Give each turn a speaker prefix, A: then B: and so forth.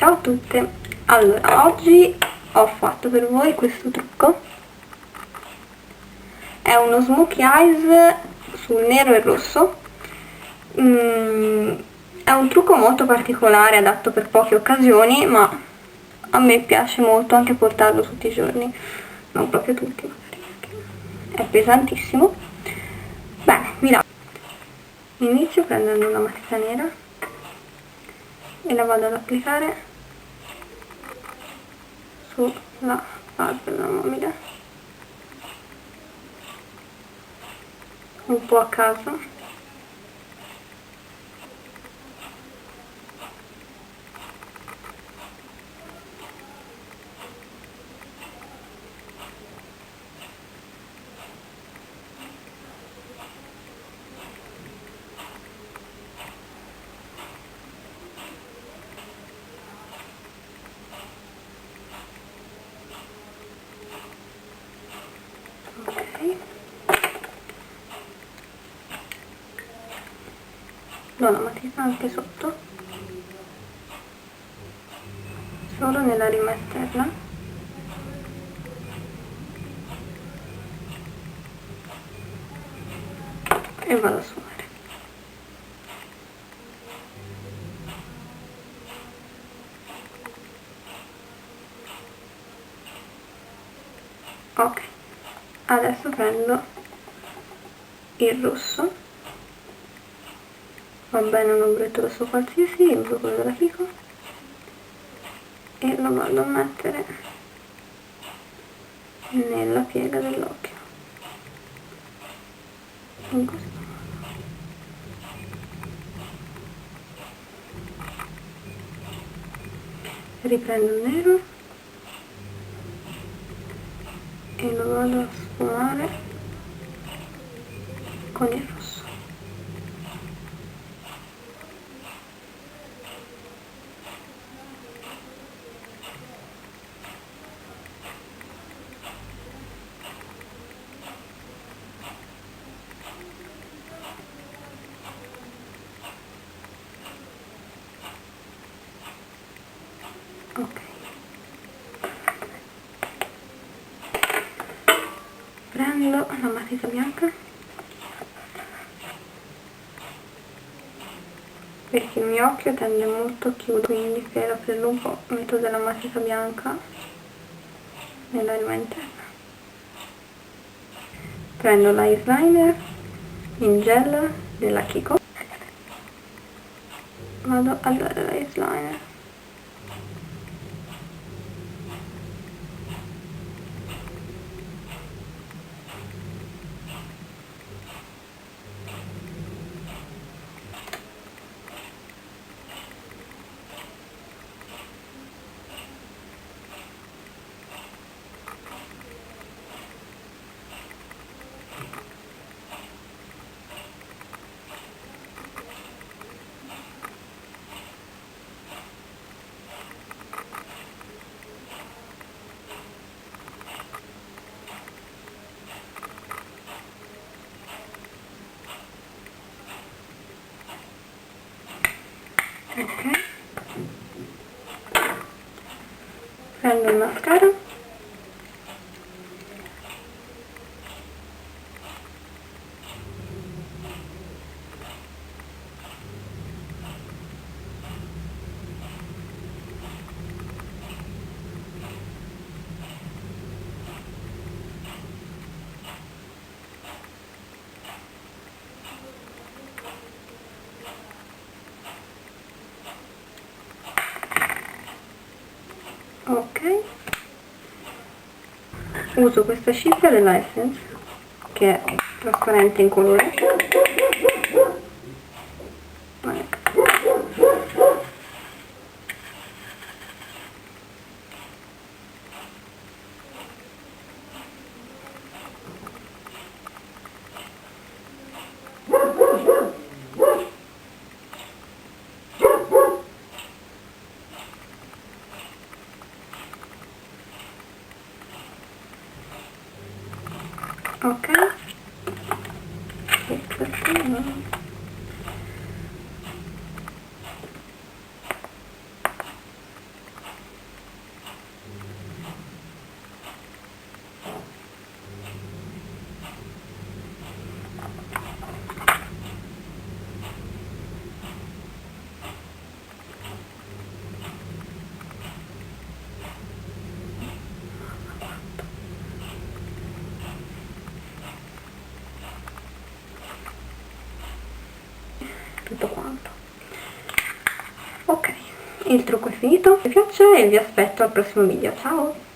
A: Ciao a tutte. Allora, oggi ho fatto per voi questo trucco. È uno smokey eyes sul nero e rosso. È un trucco molto particolare, adatto per poche occasioni, ma a me piace molto anche portarlo tutti i giorni. Non proprio tutti, magari, perché è pesantissimo. Bene, vi lascio. Inizio prendendo una matita nera e la vado ad applicare sulla palpebra mobile, un po' a caso. Ok, do la matita anche sotto, solo nella rima esterna, e vado a sfumare. Ok, adesso prendo il rosso, va bene un ombretto rosso qualsiasi, uso quello della Kiko, e lo vado a mettere nella piega dell'occhio, in questo modo. Riprendo il nero e lo vado a sfumare con il rosso. Ok, prendo la matita bianca, perché il mio occhio tende molto a chiudere, quindi per aprirlo un po' metto della matita bianca nella rima interna. Prendo l'eyeliner in gel della Kiko, vado a dare l'eyeliner. Ok, prendo il mascara, ok, uso questa cifra della Essence che è trasparente in colore. Ok, tutto quanto. Ok, il trucco è finito, mi piace e vi aspetto al prossimo video, ciao!